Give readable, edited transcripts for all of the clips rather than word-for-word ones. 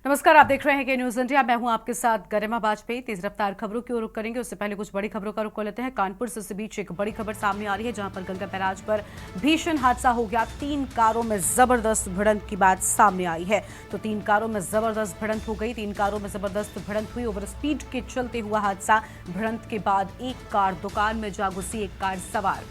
नमस्कार, आप देख रहे हैं के न्यूज इंडिया। मैं हूं आपके साथ गरिमा वाजपेयी। तेज रफ्तार खबरों की ओर रुख करेंगे। उससे पहले कुछ बड़ी खबरों का रुख कर लेते हैं। कानपुर से इस बीच एक बड़ी खबर सामने आ रही है, जहां पर गंगा बैराज पर भीषण हादसा हो गया। 3 कारों में जबरदस्त भिड़ंत की बात सामने आई है। तो 3 कारों में जबरदस्त भिड़ंत हो गई। 3 कारों में जबरदस्त भिड़ंत हुई। ओवर स्पीड के चलते हुआ हादसा। भिड़ंत के बाद एक कार दुकान में जा घुसी। एक कार सवार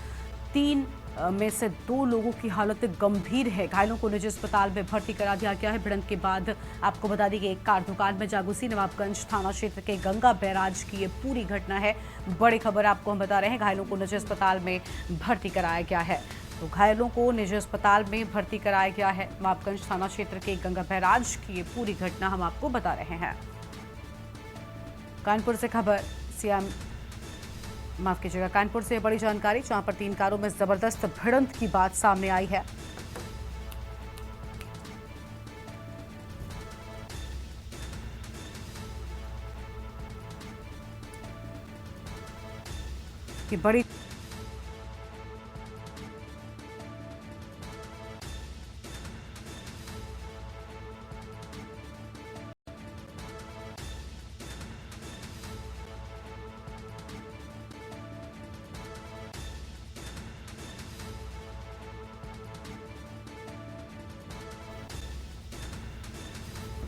3 में से 2 लोगों की हालत गंभीर है। घायलों को निजी अस्पताल में भर्ती करा दिया गया है। भिड़ंत के बाद आपको बता दें कि एक कार दुकान में जा घुसी। नवाबगंज थाना क्षेत्र के गंगा बैराज की ये पूरी घटना है। बड़ी खबर आपको हम बता रहे हैं। घायलों को निजी अस्पताल में भर्ती कराया गया है। तो घायलों को निजी अस्पताल में भर्ती कराया गया है। नवाबगंज थाना क्षेत्र के गंगा बैराज की ये पूरी घटना हम आपको बता रहे हैं। कानपुर से खबर माफ कीजिएगा, कानपुर से बड़ी जानकारी, जहां पर 3 कारों में जबरदस्त भिड़ंत की बात सामने आई है। कि बड़ी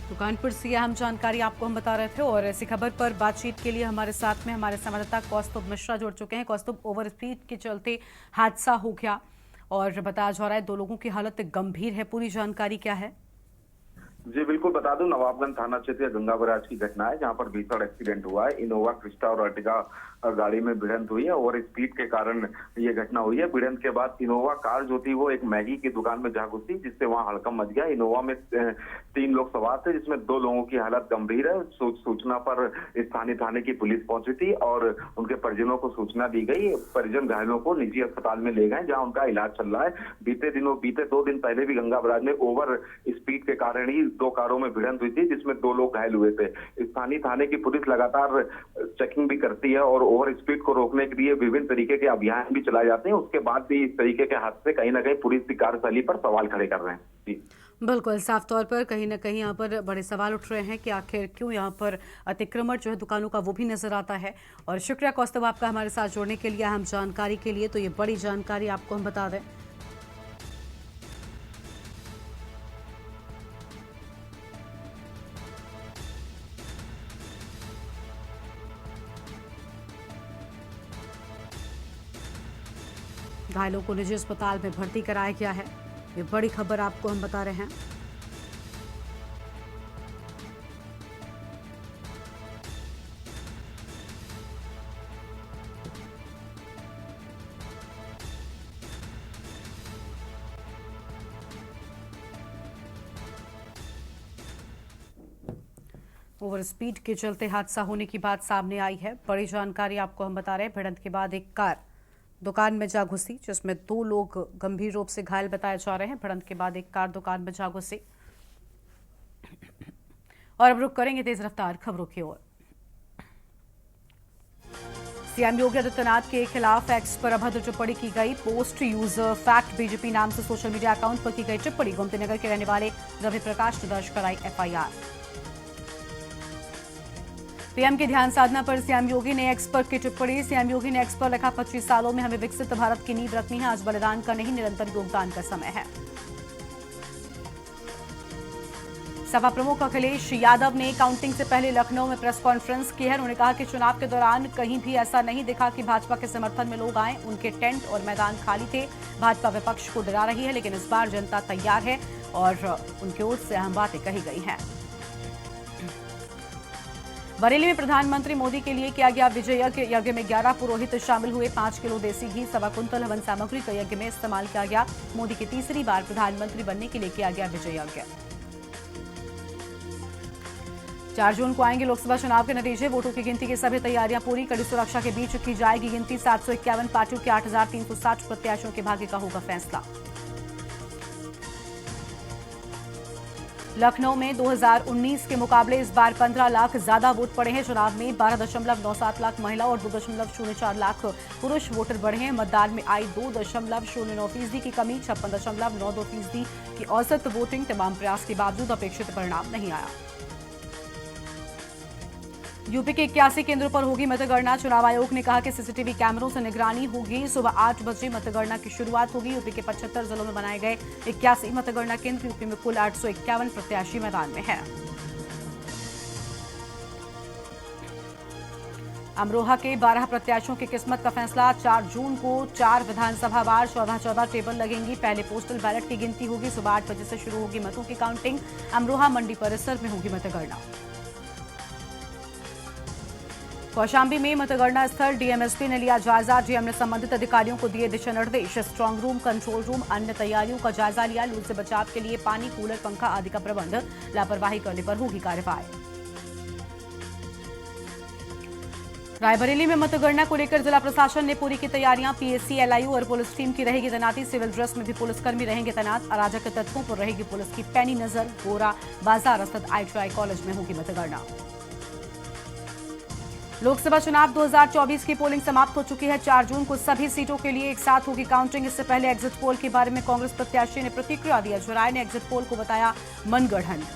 तो कानपुर से अहम जानकारी आपको हम बता रहे थे। और ऐसी खबर पर बातचीत के लिए हमारे साथ में हमारे संवाददाता कौस्तुभ मिश्रा जुड़ चुके हैं। कौस्तुभ, ओवर स्पीड के चलते हादसा हो गया और बताया जा रहा है 2 लोगों की हालत गंभीर है। पूरी जानकारी क्या है? जी बिल्कुल, बता दूं, नवाबगंज थाना क्षेत्र गंगा बैराज की घटना है, जहां पर भीषण एक्सीडेंट हुआ है। इनोवा क्रिस्टा और अर्टिगा गाड़ी में भिड़ंत हुई है और स्पीड के कारण ये घटना हुई है। भिड़ंत के बाद इनोवा कार जो थी वो एक मैगी की दुकान में जा घुसी, जिससे वहां हड़कंप मच गया। इनोवा में 3 लोग सवार थे, जिसमें 2 लोगों की हालत गंभीर है। सूचना पर स्थानीय थाने की पुलिस पहुंची थी और उनके परिजनों को सूचना दी गई। परिजन घायलों को निजी अस्पताल में ले गए, जहाँ उनका इलाज चल रहा है। बीते 2 दिन पहले भी गंगा बैराज में ओवर स्पीड के कारण ही 2 कारों में भिड़ंत हुई थी, जिसमें 2 लोग घायल हुए थे। स्थानीय थाने की पुलिस लगातार चेकिंग भी करती है और ओवर स्पीड को रोकने के लिए विभिन्न तरीके के अभियान भी चलाए जाते हैं। उसके बाद भी इस तरीके के हादसे कहीं ना कहीं पुलिस की कार्यशैली पर सवाल खड़े कर रहे हैं। जी बिल्कुल, साफ तौर पर कहीं ना कहीं यहाँ पर बड़े सवाल उठ रहे हैं कि आखिर क्यों यहाँ पर अतिक्रमण जो है दुकानों का वो भी नजर आता है। और शुक्रिया कौस्तुभ आपका हमारे साथ जुड़ने के लिए, अहम जानकारी के लिए। तो ये बड़ी जानकारी आपको हम बता दें। घायलों को निजी अस्पताल में भर्ती कराया गया है। ये बड़ी खबर आपको हम बता रहे हैं। ओवर स्पीड के चलते हादसा होने की बात सामने आई है। बड़ी जानकारी आपको हम बता रहे हैं। भिड़ंत के बाद एक कार दुकान में जा घुसी, जिसमें 2 लोग गंभीर रूप से घायल बताए जा रहे हैं। भिड़ंत के बाद एक कार दुकान में जा घुसी। और अब रुक करेंगे तेज रफ्तार खबरों की ओर। सीएम योगी आदित्यनाथ के खिलाफ एक्स पर अभद्र टिप्पणी की गई। पोस्ट यूजर फैक्ट बीजेपी नाम से सोशल मीडिया अकाउंट पर की गई टिप्पणी। गोमतीनगर के रहने वाले रवि प्रकाश ने दर्ज कराई एफआईआर। पीएम की ध्यान साधना पर सीएम योगी ने एक्स पर की टिप्पणी। सीएम योगी ने एक्स पर लिखा, 25 सालों में हमें विकसित भारत की नींव रखनी है। आज बलिदान का नहीं, निरंतर योगदान का समय है। सपा प्रमुख अखिलेश यादव ने काउंटिंग से पहले लखनऊ में प्रेस कॉन्फ्रेंस की है। उन्होंने कहा कि चुनाव के दौरान कहीं भी ऐसा नहीं दिखा कि भाजपा के समर्थन में लोग आए। उनके टेंट और मैदान खाली थे। भाजपा विपक्ष को डरा रही है, लेकिन इस बार जनता तैयार है और उनकी ओर से अहम बातें कही गई हैं। बरेली में प्रधानमंत्री मोदी के लिए किया गया विजय यज्ञ। यज्ञ में 11 पुरोहित शामिल हुए। 5 किलो देसी घी, 1.25 कुंतल हवन सामग्री का यज्ञ में इस्तेमाल किया गया। मोदी की तीसरी बार प्रधानमंत्री बनने के लिए किया गया विजय यज्ञ। 4 जून को आएंगे लोकसभा चुनाव के नतीजे। वोटों की गिनती की सभी तैयारियां पूरी। कड़ी सुरक्षा के बीच की जाएगी गिनती। 751 पार्टियों के 8,360 प्रत्याशियों के भाग्य का होगा फैसला। लखनऊ में 2019 के मुकाबले इस बार 15 लाख ज्यादा वोट पड़े हैं। चुनाव में 12.97 लाख महिला और 2.04 लाख पुरुष वोटर बढ़े हैं। मतदान में आई 2.09% की कमी। 56.92% की औसत वोटिंग। तमाम प्रयास के बावजूद अपेक्षित परिणाम नहीं आया। यूपी के 81 केंद्रों पर होगी मतगणना। चुनाव आयोग ने कहा कि सीसीटीवी कैमरों से निगरानी होगी। सुबह 8 बजे मतगणना की शुरुआत होगी। यूपी के 75 जिलों में बनाए गए 81 मतगणना केंद्र। यूपी में कुल 851 प्रत्याशी मैदान में हैं। अमरोहा के 12 प्रत्याशियों की किस्मत का फैसला 4 जून को 4 विधानसभा वार 14-14 टेबल लगेंगी। पहले पोस्टल बैलेट की गिनती होगी। सुबह 8 बजे से शुरू होगी मतों की काउंटिंग। अमरोहा मंडी परिसर में होगी मतगणना। कौशांबी में मतगणना स्थल डीएमएसपी ने लिया जायजा। डीएम ने संबंधित अधिकारियों को दिए दिशा निर्देश। स्ट्रांग रूम, कंट्रोल रूम, अन्य तैयारियों का जायजा लिया। लू से बचाव के लिए पानी, कूलर, पंखा आदि का प्रबंध। लापरवाही करने पर होगी कार्रवाई। रायबरेली में मतगणना को लेकर जिला प्रशासन ने पूरी की तैयारियां। पीएससी, एलआईयू और पुलिस टीम की रहेगी तैनाती। सिविल ड्रेस में भी पुलिसकर्मी रहेंगे तैनात। अराजक तत्वों पर रहेगी पुलिस की पैनी नजर। गोरा बाजार स्थित आईटीआई कॉलेज में होगी मतगणना। लोकसभा चुनाव 2024 की पोलिंग समाप्त हो चुकी है। 4 जून को सभी सीटों के लिए एक साथ होगी काउंटिंग। इससे पहले एग्जिट पोल के बारे में कांग्रेस प्रत्याशी ने प्रतिक्रिया दी। अजय राय ने एग्जिट पोल को बताया मनगढ़ंत।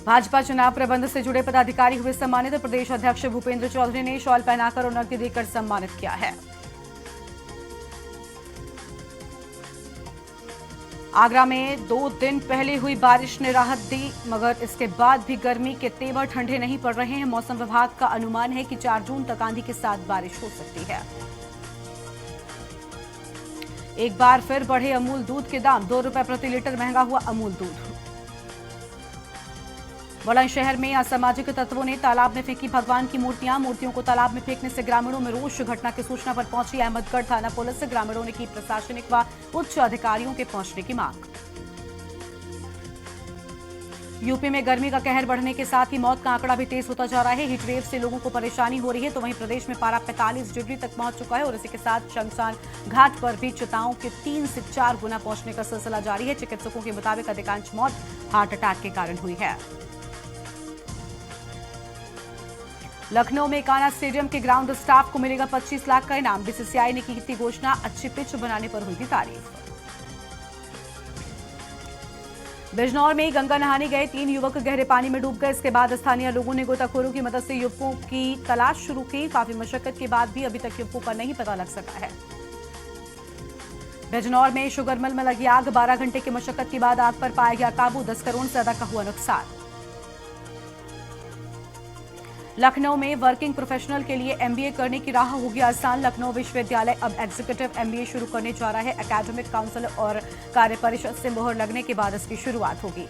भाजपा चुनाव प्रबंध से जुड़े पदाधिकारी हुए सम्मानित। प्रदेश अध्यक्ष भूपेंद्र चौधरी ने शॉल पहनाकर और नकदी देकर सम्मानित किया है। आगरा में 2 दिन पहले हुई बारिश ने राहत दी, मगर इसके बाद भी गर्मी के तेवर ठंडे नहीं पड़ रहे हैं। मौसम विभाग का अनुमान है कि 4 जून तक आंधी के साथ बारिश हो सकती है। एक बार फिर बढ़े अमूल दूध के दाम। 2 रुपए प्रति लीटर महंगा हुआ अमूल दूध। बुलंदशहर में असामाजिक तत्वों ने तालाब में फेंकी भगवान की मूर्तियां। मूर्तियों को तालाब में फेंकने से ग्रामीणों में रोष। घटना की सूचना पर पहुंची अहमदगढ़ थाना पुलिस। ग्रामीणों ने की प्रशासनिक व उच्च अधिकारियों के पहुंचने की मांग। यूपी में गर्मी का कहर बढ़ने के साथ ही मौत का आंकड़ा भी तेज होता जा रहा है। हीटवेव से लोगों को परेशानी हो रही है, तो वहीं प्रदेश में पारा 45 डिग्री तक पहुंच चुका है और इसी के साथ शमशान घाट पर भी चिताओं के 3 से 4 गुना पहुंचने का सिलसिला जारी है। चिकित्सकों के मुताबिक अधिकांश मौत हार्ट अटैक के कारण हुई है। लखनऊ में कान्हा स्टेडियम के ग्राउंड स्टाफ को मिलेगा 25 लाख का इनाम। बीसीसीआई ने की थी घोषणा। अच्छी पिच बनाने पर हुई थी तारीफ। बिजनौर में गंगा नहाने गए 3 युवक गहरे पानी में डूब गए। इसके बाद स्थानीय लोगों ने गोताखोरों की मदद से युवकों की तलाश शुरू की। काफी मशक्कत के बाद भी अभी तक युवकों का नहीं पता लग सका है। बिजनौर में शुगर मिल में लगी आग। 12 घंटे की मशक्कत के बाद आग पर पाया गया काबू। 10 करोड़ से ज्यादा का हुआ नुकसान। लखनऊ में वर्किंग प्रोफेशनल के लिए एमबीए करने की राह होगी आसान। लखनऊ विश्वविद्यालय अब एग्जीक्यूटिव एमबीए शुरू करने जा रहा है। एकेडमिक काउंसिल और कार्य परिषद से मोहर लगने के बाद इसकी शुरुआत होगी।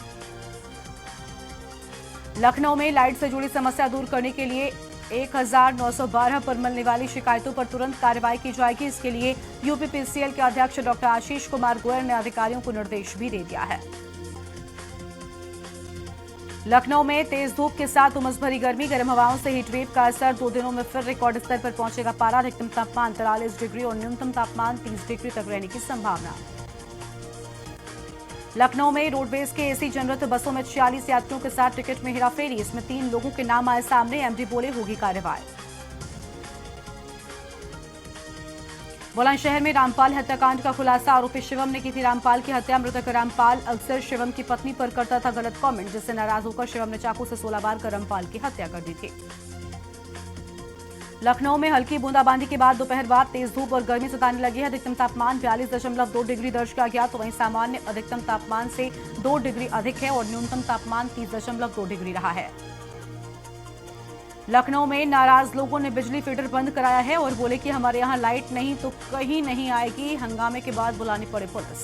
लखनऊ में लाइट से जुड़ी समस्या दूर करने के लिए 1912 पर मिलने वाली शिकायतों पर तुरंत कार्रवाई की जाएगी। इसके लिए यूपीपीसीएल के अध्यक्ष डॉक्टर आशीष कुमार गोयल ने अधिकारियों को निर्देश भी दे दिया है। लखनऊ में तेज धूप के साथ उमस भरी गर्मी। गर्म हवाओं से हीटवेव का असर। 2 दिनों में फिर रिकॉर्ड स्तर पर पहुंचेगा पारा। अधिकतम तापमान 43 डिग्री और न्यूनतम तापमान 30 डिग्री तक रहने की संभावना। लखनऊ में रोडवेज के एसी जनरत बसों में 46 यात्रियों के साथ टिकट में हेराफेरी। इसमें 3 लोगों के नाम आए सामने। एमडी बोले होगी कार्रवाई। बुलंदशहर में रामपाल हत्याकांड का खुलासा। आरोपी शिवम ने की थी रामपाल की हत्या। मृतक रामपाल अक्सर शिवम की पत्नी पर करता था गलत कमेंट, जिससे नाराज होकर शिवम ने चाकू से 16 बार कर रामपाल की हत्या कर दी थी। लखनऊ में हल्की बूंदाबांदी के बाद दोपहर बाद तेज धूप और गर्मी सताने लगी है। अधिकतम तापमान 42.2 डिग्री दर्ज किया गया, तो वहीं सामान्य अधिकतम तापमान से 2 डिग्री अधिक है और न्यूनतम तापमान 30.2 डिग्री रहा है। लखनऊ में नाराज लोगों ने बिजली फीडर बंद कराया है और बोले कि हमारे यहां लाइट नहीं तो कहीं नहीं आएगी। हंगामे के बाद बुलानी पड़े पुलिस।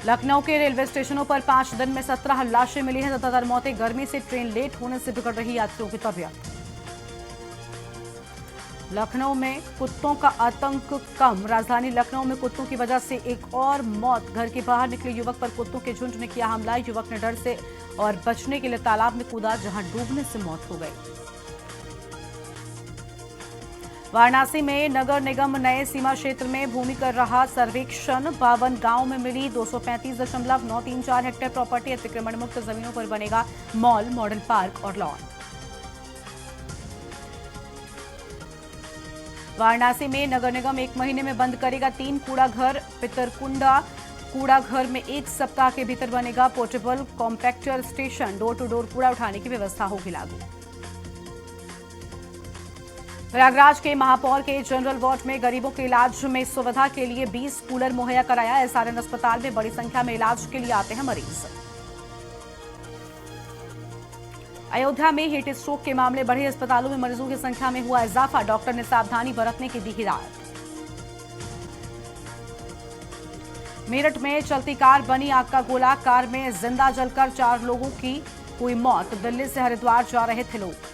लखनऊ के रेलवे स्टेशनों पर 5 दिन में 17 लाशें मिली हैं। ज्यादातर मौतें गर्मी से, ट्रेन लेट होने से बिगड़ रही यात्रियों की तबीयत। लखनऊ में कुत्तों का आतंक कम। राजधानी लखनऊ में कुत्तों की वजह से एक और मौत। घर के बाहर निकले युवक पर कुत्तों के झुंड ने किया हमला। युवक ने डर से और बचने के लिए तालाब में कूदा, जहां डूबने से मौत हो गई। वाराणसी में नगर निगम नए सीमा क्षेत्र में भूमि कर रहा सर्वेक्षण। 52 गांव में मिली 235.934 हेक्टेयर प्रॉपर्टी। अतिक्रमण मुक्त जमीनों पर बनेगा मॉल, मॉडल पार्क और लॉन। वाराणसी में नगर निगम 1 महीने में बंद करेगा 3 कूड़ा घर। पितरकुंडा कूड़ा घर में 1 सप्ताह के भीतर बनेगा portable compactor station. Door to door कूड़ा उठाने की व्यवस्था होगी लागू। प्रयागराज के महापौर के जनरल वार्ड में गरीबों के इलाज में सुविधा के लिए 20 कूलर मुहैया कराया। एसआरएन अस्पताल में बड़ी संख्या में इलाज के लिए आते हैं मरीज। अयोध्या में हीट स्ट्रोक के मामले बढ़े। अस्पतालों में मरीजों की संख्या में हुआ इजाफा। डॉक्टर ने सावधानी बरतने की दी हिदायत। मेरठ में चलती कार बनी आग का गोला। कार में जिंदा जलकर 4 लोगों की हुई मौत। दिल्ली से हरिद्वार जा रहे थे लोग।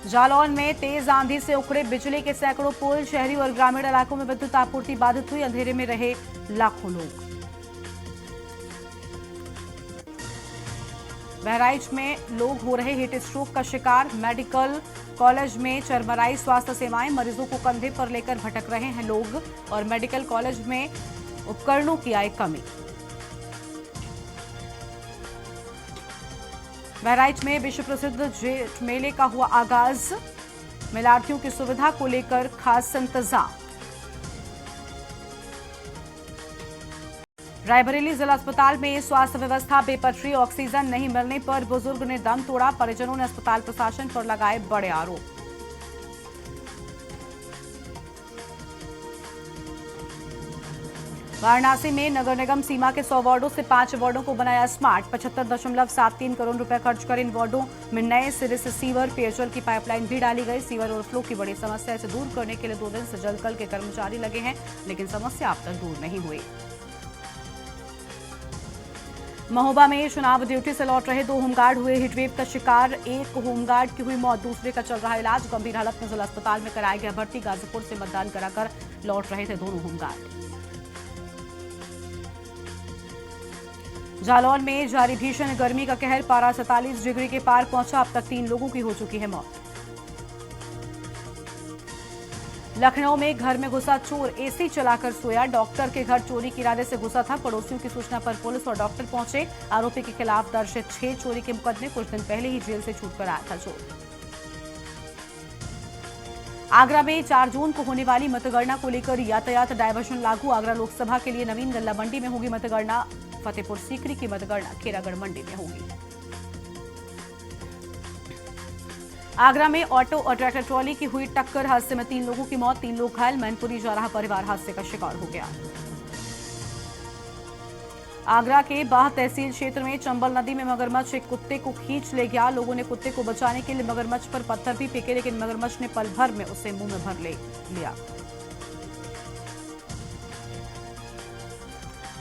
जालौन में तेज आंधी से उखड़े बिजली के सैकड़ों पोल। शहरी और ग्रामीण इलाकों में विद्युत आपूर्ति बाधित हुई। अंधेरे में रहे लाखों लोग। बहराइच में लोग हो रहे हीट स्ट्रोक का शिकार। मेडिकल कॉलेज में चरमराई स्वास्थ्य सेवाएं। मरीजों को कंधे पर लेकर भटक रहे हैं लोग और मेडिकल कॉलेज में उपकरणों की आई कमी। बहराइच में विश्व प्रसिद्ध जेठ मेले का हुआ आगाज। मेलार्थियों की सुविधा को लेकर खास इंतजाम। रायबरेली जिला अस्पताल में स्वास्थ्य व्यवस्था बेपटरी। ऑक्सीजन नहीं मिलने पर बुजुर्ग ने दम तोड़ा। परिजनों ने अस्पताल प्रशासन पर लगाए बड़े आरोप। वाराणसी में नगर निगम सीमा के 100 वार्डों से 5 वार्डों को बनाया स्मार्ट। 75.73 करोड़ रुपए खर्च कर इन वार्डों में नए सिरे से सीवर पेयजल की पाइपलाइन भी डाली गई। सीवर ओवरफ्लो की बड़ी समस्या इसे दूर करने के लिए 2 दिन से जलकल के कर्मचारी लगे हैं, लेकिन समस्या अब तक दूर नहीं हुई। महोबा में चुनाव ड्यूटी से लौट रहे 2 होमगार्ड हुए हीटवेव का शिकार। एक होमगार्ड की हुई मौत, दूसरे का चल रहा इलाज। गंभीर हालत में जिला अस्पताल में कराया गया भर्ती। गाजीपुर से मतदान कराकर लौट रहे थे दोनों होमगार्ड। जालौन में जारी भीषण गर्मी का कहर। पारा 47 डिग्री के पार पहुंचा। अब तक 3 लोगों की हो चुकी है मौत। लखनऊ में घर में घुसा चोर, एसी चलाकर सोया। डॉक्टर के घर चोरी के इरादे से घुसा था। पड़ोसियों की सूचना पर पुलिस और डॉक्टर पहुंचे। आरोपी के खिलाफ दर्ज है 6 चोरी के मुकदमे। कुछ दिन पहले ही जेल से छूटकर आया था चोर। आगरा में 4 जून को होने वाली मतगणना को लेकर यातायात डायवर्जन लागू। आगरा लोकसभा के लिए नवीन गल्ला मंडी में होगी मतगणना। फतेहपुर सीकरी की मतगणना खेरागढ़ मंडी में होगी। आगरा में ऑटो और ट्रैक्टर ट्रॉली की हुई टक्कर। हादसे में 3 लोगों की मौत, 3 लोग घायल। मैनपुरी जा रहा परिवार हादसे का शिकार हो गया। आगरा के बाह तहसील क्षेत्र में चंबल नदी में मगरमच्छ एक कुत्ते को खींच ले गया। लोगों ने कुत्ते को बचाने के लिए मगरमच्छ पर पत्थर भी फेंके, लेकिन मगरमच्छ ने पल भर में उसे मुंह में भर लिया।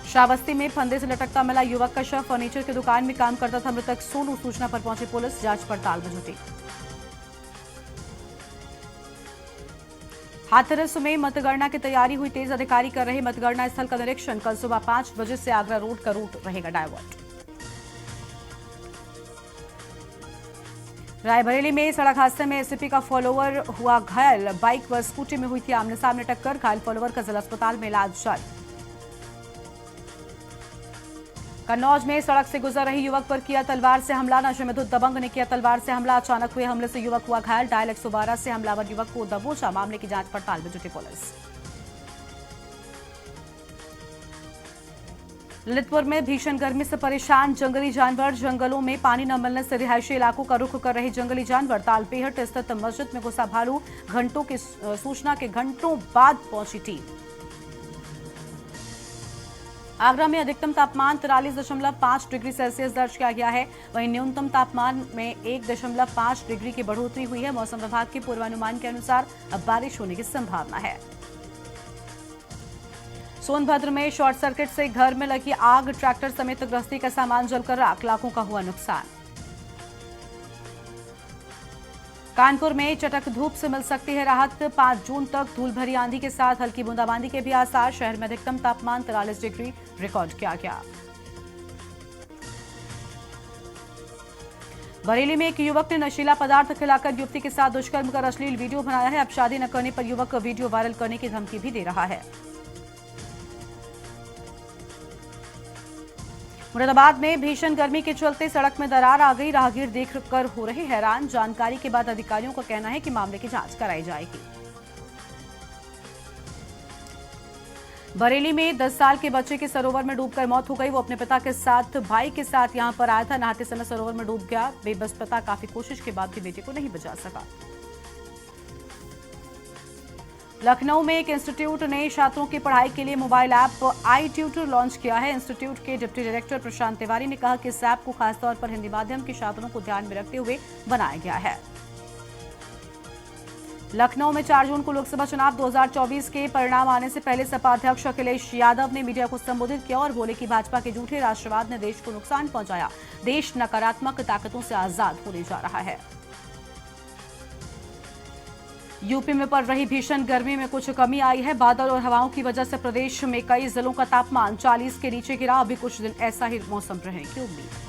श्रावस्ती में फंदे से लटकता मिला युवक का शव। फर्नीचर की दुकान में काम करता था मृतक सोनू। सूचना पर पहुंची पुलिस, जांच पड़ताल में जुटी। हाथरस में मतगणना की तैयारी हुई तेज। अधिकारी कर रहे मतगणना स्थल का निरीक्षण। कल सुबह 5 बजे से आगरा रोड का रूट रहेगा डायवर्ट। रायबरेली में सड़क हादसे में एसीपी का फॉलोवर हुआ घायल। बाइक व स्कूटी में हुई थी आमने सामने टक्कर। घायल फॉलोवर का जिला अस्पताल में इलाज जारी। कन्नौज में सड़क से गुजर रही युवक पर किया तलवार से हमला। नशे में धुत दबंग ने किया तलवार से हमला। अचानक हुए हमले से युवक हुआ घायल। डायल 112 से हमलावर युवक को दबोचा। मामले की जांच पड़ताल में जुटी पुलिस। ललितपुर में भीषण गर्मी से परेशान जंगली जानवर। जंगलों में पानी न मिलने से रिहायशी इलाकों का रुख कर रहे जंगली जानवर। तालपेहट स्थित मस्जिद में घुसा भालू। घंटों की सूचना के घंटों बाद पहुंची टीम। आगरा में अधिकतम तापमान 43.5 डिग्री सेल्सियस दर्ज किया गया है। वहीं न्यूनतम तापमान में 1.5 डिग्री की बढ़ोतरी हुई है। मौसम विभाग के पूर्वानुमान के अनुसार अब बारिश होने की संभावना है। सोनभद्र में शॉर्ट सर्किट से घर में लगी आग। ट्रैक्टर समेत गृहस्थी का सामान जलकर राख। लाखों का हुआ नुकसान। कानपुर में चटक धूप से मिल सकती है राहत। 5 जून तक धूल भरी आंधी के साथ हल्की बूंदाबांदी के भी आसार। शहर में अधिकतम तापमान 43 डिग्री रिकॉर्ड किया गया। बरेली में एक युवक ने नशीला पदार्थ खिलाकर युवती के साथ दुष्कर्म कर अश्लील वीडियो बनाया है। अब शादी न करने पर युवक वीडियो वायरल करने की धमकी भी दे रहा है। मुरादाबाद में भीषण गर्मी के चलते सड़क में दरार आ गई। राहगीर देखकर हो रहे हैरान। जानकारी के बाद अधिकारियों का कहना है कि मामले की जांच कराई जाएगी। बरेली में 10 साल के बच्चे की सरोवर में डूबकर मौत हो गई। वो अपने पिता के साथ भाई के साथ यहां पर आया था। नहाते समय सरोवर में डूब गया। बेबस पिता काफी कोशिश के बाद भी बेटे को नहीं बचा सका। लखनऊ में एक इंस्टीट्यूट ने छात्रों की पढ़ाई के लिए मोबाइल ऐप आई ट्यूटर लॉन्च किया है। इंस्टीट्यूट के डिप्टी डायरेक्टर प्रशांत तिवारी ने कहा कि इस ऐप को खासतौर पर हिंदी माध्यम के छात्रों को ध्यान में रखते हुए बनाया गया है। लखनऊ में 4 जून को लोकसभा चुनाव 2024 के परिणाम आने से पहले सपा अध्यक्ष अखिलेश यादव ने मीडिया को संबोधित किया और बोले कि भाजपा के झूठे राष्ट्रवाद ने देश को नुकसान पहुंचाया। देश नकारात्मक ताकतों से आजाद होने जा रहा है। यूपी में पड़ रही भीषण गर्मी में कुछ कमी आई है। बादल और हवाओं की वजह से प्रदेश में कई जिलों का तापमान 40 के नीचे गिरा। अभी कुछ दिन ऐसा ही मौसम रहने की उम्मीद।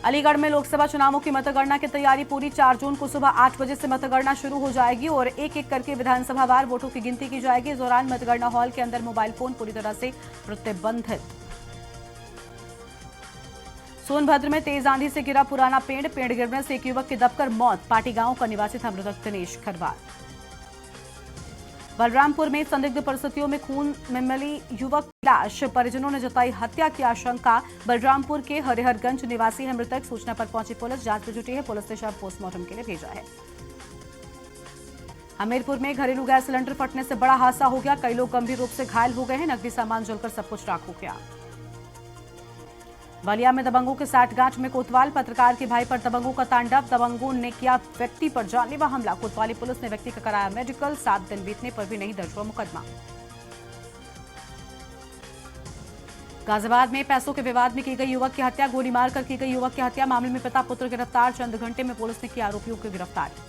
अलीगढ़ में लोकसभा चुनावों की मतगणना की तैयारी पूरी। 4 जून को सुबह 8 बजे से मतगणना शुरू हो जाएगी और एक एक करके विधानसभा वार वोटों की गिनती की जाएगी। इस दौरान मतगणना हॉल के अंदर मोबाइल फोन पूरी तरह से प्रतिबंधित। सोनभद्र में तेज आंधी से गिरा पुराना पेड़ गिरने से एक युवक की दबकर मौत। पाटी गांव का निवासी था मृतक दिनेश खरवार। बलरामपुर में संदिग्ध परिस्थितियों में खून में मिली युवक की लाश। परिजनों ने जताई हत्या की आशंका। बलरामपुर के हरिहरगंज निवासी है मृतक। सूचना पर पहुंची पुलिस जांच में जुटी है। पुलिस ने शव पोस्टमार्टम के लिए भेजा है। हमीरपुर में घरेलू गैस सिलेंडर फटने से बड़ा हादसा हो गया। कई लोग गंभीर रूप से घायल हो गए हैं। नकदी सामान जलकर सब कुछ राख हो गया। बलिया में दबंगों के साठगांठ में कोतवाल। पत्रकार के भाई पर दबंगों का तांडव। दबंगों ने किया व्यक्ति पर जानलेवा हमला। कोतवाली पुलिस ने व्यक्ति का कराया मेडिकल। 7 दिन बीतने पर भी नहीं दर्ज हुआ मुकदमा। गाजियाबाद में पैसों के विवाद में की गई युवक की हत्या। गोली मारकर की गई युवक की हत्या। मामले में पिता पुत्र गिरफ्तार। चंद घंटे में पुलिस ने किया आरोपियों की गिरफ्तारी।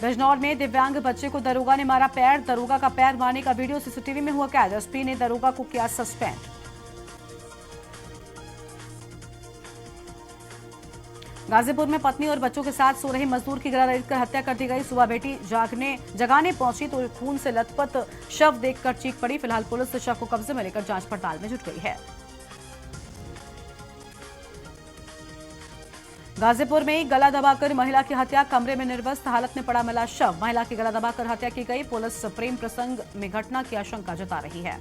बिजनौर में दिव्यांग बच्चे को दरोगा ने मारा पैर। दरोगा का पैर मारने का वीडियो सीसीटीवी में हुआ कैद। एसपी ने दरोगा को किया सस्पेंड। गाजीपुर में पत्नी और बच्चों के साथ सो रहे मजदूर की गिरा कर हत्या कर दी गई। सुबह बेटी जगाने पहुंची तो खून से लथपथ शव देखकर चीख पड़ी। फिलहाल पुलिस शव को कब्जे में लेकर जांच पड़ताल में जुट गई है। गाजीपुर में गला दबाकर महिला की हत्या। कमरे में निर्वस्त्र हालत में पड़ा मिला शव। महिला की गला दबाकर हत्या की गई। पुलिस प्रेम प्रसंग में घटना की आशंका जता रही है।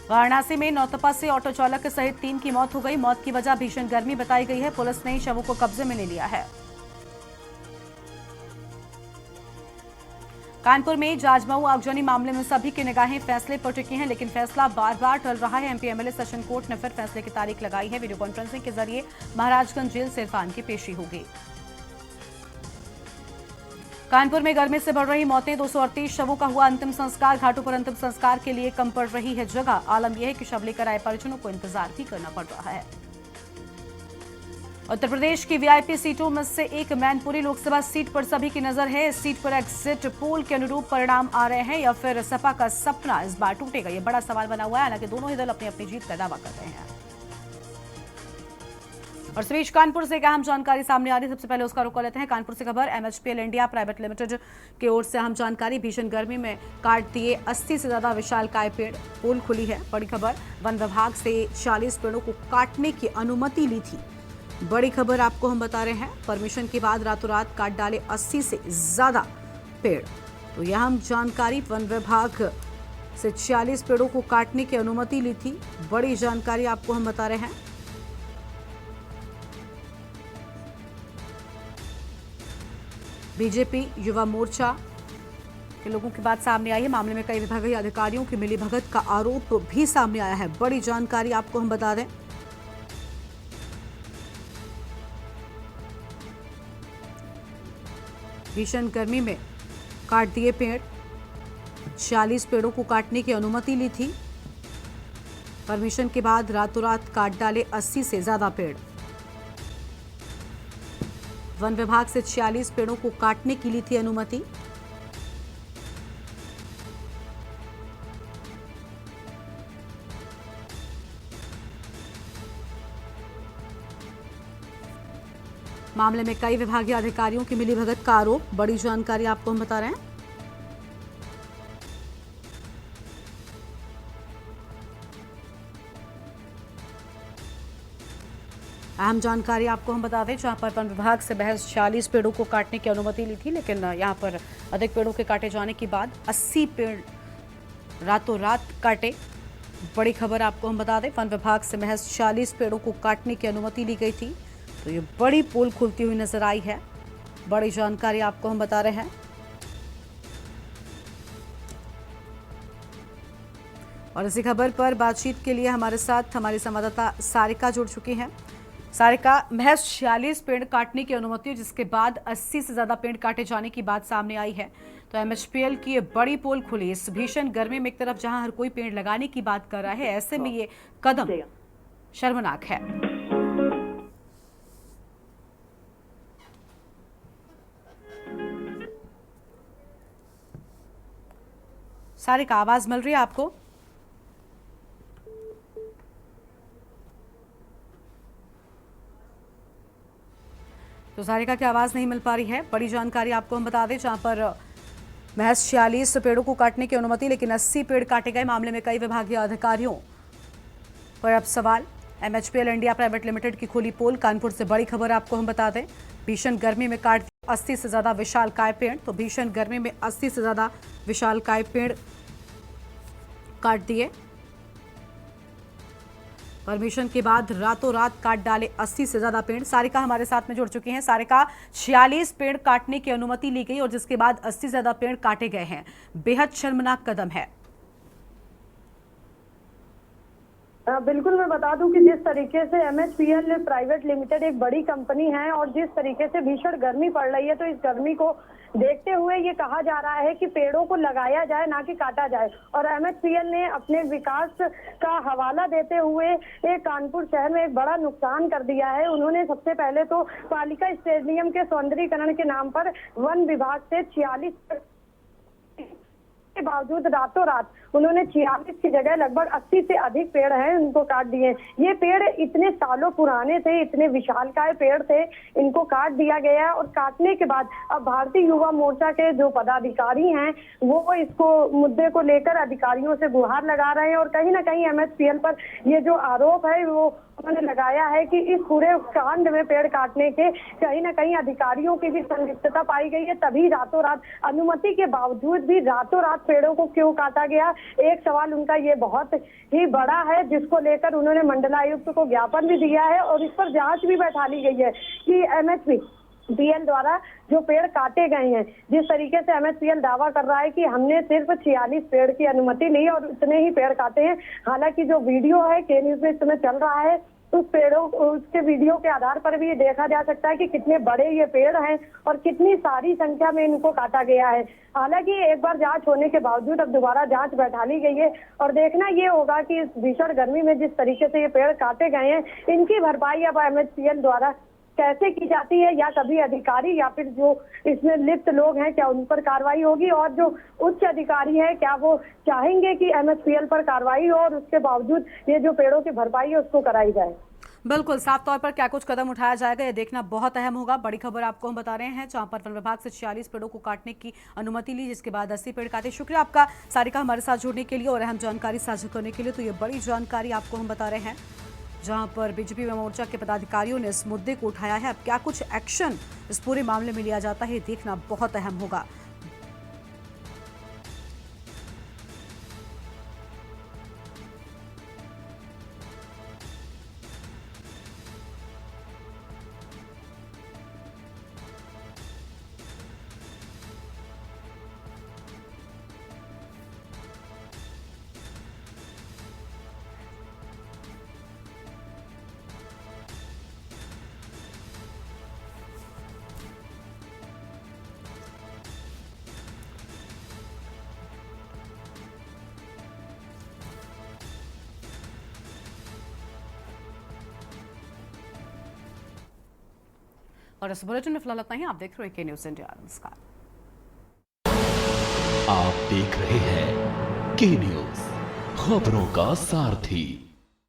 वाराणसी में नौतपा से ऑटो चालक सहित 3 की मौत हो गई। मौत की वजह भीषण गर्मी बताई गई है। पुलिस ने शवों को कब्जे में ले लिया है। कानपुर में जाजमऊ आगजनी मामले में सभी की निगाहें फैसले पर टिकी हैं, लेकिन फैसला बार बार टल रहा है। एमपी एमएलए सेशन कोर्ट ने फिर फैसले की तारीख लगाई है। वीडियो कॉन्फ्रेंसिंग के जरिए महाराजगंज जेल से इरफान की पेशी होगी। कानपुर में गर्मी से बढ़ रही मौतें। 238 शवों का हुआ अंतिम संस्कार। घाटों पर अंतिम संस्कार के लिए कम पड़ रही है जगह। आलम यह है कि शव लेकर आए परिजनों को इंतजार भी करना पड़ रहा है। उत्तर प्रदेश की वीआईपी सीटों में से एक मैनपुरी लोकसभा सीट पर सभी की नजर है। इस सीट पर एग्जिट पोल के अनुरूप परिणाम आ रहे हैं या फिर सपा का सपना इस बार टूटेगा, ये बड़ा सवाल बना हुआ है। हालांकि दोनों ही दल अपनी अपनी जीत का दावा कर रहे हैं। और इस बीच कानपुर से एक अहम जानकारी सामने आ रही है। सबसे पहले उसका रुख कर लेते हैं। कानपुर से खबर। एमएचपीएल इंडिया प्राइवेट लिमिटेड की ओर से अहम जानकारी। भीषण गर्मी में काट दिए 80 से ज्यादा विशालकाय पेड़। पोल खुली है। बड़ी खबर। वन विभाग से 40 पेड़ों को काटने की अनुमति ली थी। बड़ी खबर आपको हम बता रहे हैं। परमिशन के बाद रातों रात काट डाले 80 से ज्यादा पेड़। तो यह अहम जानकारी। वन विभाग से 40 पेड़ों को काटने की अनुमति ली थी। बड़ी जानकारी आपको हम बता रहे हैं। बीजेपी युवा मोर्चा के लोगों की बात सामने आई है। मामले में कई विभागीय अधिकारियों की मिलीभगत का आरोप भी सामने आया है। बड़ी जानकारी आपको हम बता दें। भीषण गर्मी में काट दिए पेड़। 40 पेड़ों को काटने की अनुमति ली थी। परमिशन के बाद रातों रात काट डाले 80 से ज्यादा पेड़। वन विभाग से 46 पेड़ों को काटने की ली थी अनुमति। मामले में कई विभागीय अधिकारियों की मिलीभगत का आरोप। बड़ी जानकारी आपको हम बता रहे हैं। अहम जानकारी आपको हम बता दें, जहां पर वन विभाग से महज 46 पेड़ों को काटने की अनुमति ली थी, लेकिन यहां पर अधिक पेड़ों के काटे जाने के बाद 80 पेड़ रातों रात काटे। बड़ी खबर आपको हम बता दें, वन विभाग से महज 40 पेड़ों को काटने की अनुमति ली गई थी, तो ये बड़ी पोल खुलती हुई नजर आई है। बड़ी जानकारी आपको हम बता रहे हैं। और इसी खबर पर बातचीत के लिए हमारे साथ हमारी संवाददाता सारिका जुड़ चुकी हैं। सारिका, महज 46 पेड़ काटने की अनुमति है, जिसके बाद 80 से ज्यादा पेड़ काटे जाने की बात सामने आई है। तो एमएचपीएल की ये बड़ी पोल खुली इस भीषण गर्मी में। एक तरफ जहां हर कोई पेड़ लगाने की बात कर रहा है, ऐसे में ये कदम शर्मनाक है। सारिका, आवाज मिल रही है आपको? तो सारिका की आवाज नहीं मिल पा रही है। बड़ी जानकारी आपको हम बता दें, जहां पर महज 46 पेड़ों को काटने की अनुमति, लेकिन 80 पेड़ काटे गए। मामले में कई विभागीय अधिकारियों पर अब सवाल। एमएचपीएल इंडिया प्राइवेट लिमिटेड की खुली पोल। कानपुर से बड़ी खबर आपको हम बता दें, भीषण गर्मी में काट 80 से ज्यादा विशालकाय पेड़। तो भीषण गर्मी में 80 से ज्यादा विशालकाय पेड़ काट दिए। परमिशन के बाद रातों रात काट डाले 80 से ज्यादा पेड़। सारिका हमारे साथ में जुड़ चुकी हैं। सारिका, 46 पेड़ काटने की अनुमति ली गई और जिसके बाद 80 से ज्यादा पेड़ काटे गए हैं। बेहद शर्मनाक कदम है। बिल्कुल, मैं बता दूं कि जिस तरीके से एमएचपीएल प्राइवेट लिमिटेड एक बड़ी कंपनी है और जिस तरीके से भीषण गर्मी पड़ रही है, तो इस गर्मी को देखते हुए ये कहा जा रहा है कि पेड़ों को लगाया जाए, ना कि काटा जाए। और एमएचपीएल ने अपने विकास का हवाला देते हुए एक कानपुर शहर में एक बड़ा नुकसान कर दिया है। उन्होंने सबसे पहले तो पालिका स्टेडियम के सौंदर्यीकरण के नाम पर वन विभाग से 46 के बावजूद रातों रात उन्होंने 46 की जगह लगभग 80 से अधिक पेड़ हैं, उनको काट दिए। ये पेड़ इतने सालों पुराने थे, इतने विशालकाय पेड़ थे, इनको काट दिया गया। और काटने के बाद अब भारतीय युवा मोर्चा के जो पदाधिकारी हैं, वो इसको मुद्दे को लेकर अधिकारियों से गुहार लगा रहे हैं। और कहीं ना कहीं एमएचपीएल पर ये जो आरोप है वो उन्होंने लगाया है कि इस पूरे कांड में पेड़ काटने के कहीं ना कहीं अधिकारियों की भी संलिप्तता पाई गई है। तभी रातों रात अनुमति के बावजूद भी रातों रात पेड़ों को क्यों काटा गया, एक सवाल उनका ये बहुत ही बड़ा है, जिसको लेकर उन्होंने मंडलायुक्त को ज्ञापन भी दिया है और इस पर जांच भी बैठा ली गई है कि एमएचपीएल द्वारा जो पेड़ काटे गए हैं, जिस तरीके से एमएचपीएल दावा कर रहा है कि हमने सिर्फ 46 पेड़ की अनुमति ली और उतने ही पेड़ काटे हैं। हालांकि जो वीडियो है के न्यूज में इस समय चल रहा है, उस पेड़ों उसके वीडियो के आधार पर भी ये देखा जा सकता है कि कितने बड़े ये पेड़ हैं और कितनी सारी संख्या में इनको काटा गया है। हालांकि एक बार जांच होने के बावजूद अब दोबारा जांच बैठा ली गई है और देखना ये होगा कि इस भीषण गर्मी में जिस तरीके से ये पेड़ काटे गए हैं, इनकी भरपाई अब एमएचपीएल द्वारा कैसे की जाती है, या कभी अधिकारी या फिर जो इसमें लिप्त लोग हैं, क्या उन पर कार्रवाई होगी। और जो उच्च अधिकारी है, क्या वो चाहेंगे कि एमएचपीएल पर कार्रवाई हो और उसके बावजूद ये जो पेड़ों की भरपाई है उसको कराई जाए। बिल्कुल, साफ तौर पर क्या कुछ कदम उठाया जाएगा, ये देखना बहुत अहम होगा। बड़ी खबर आपको हम बता रहे हैं, जहां पर वन विभाग से 46 पेड़ों को काटने की अनुमति ली, जिसके बाद 80 पेड़ काटे। शुक्रिया आपका सारिका, हमारे साथ जुड़ने के लिए और अहम जानकारी साझा करने के लिए। तो ये बड़ी जानकारी आपको हम बता रहे हैं, जहां पर बीजेपी मोर्चा के पदाधिकारियों ने इस मुद्दे को उठाया है। अब क्या कुछ एक्शन इस पूरे मामले में लिया जाता है, देखना बहुत अहम होगा। और इस बुलेटिन में फिलहाल इतना ही। आप देख रहे हैं के न्यूज इंडिया। नमस्कार। आप देख रहे हैं के न्यूज, खबरों का सारथी।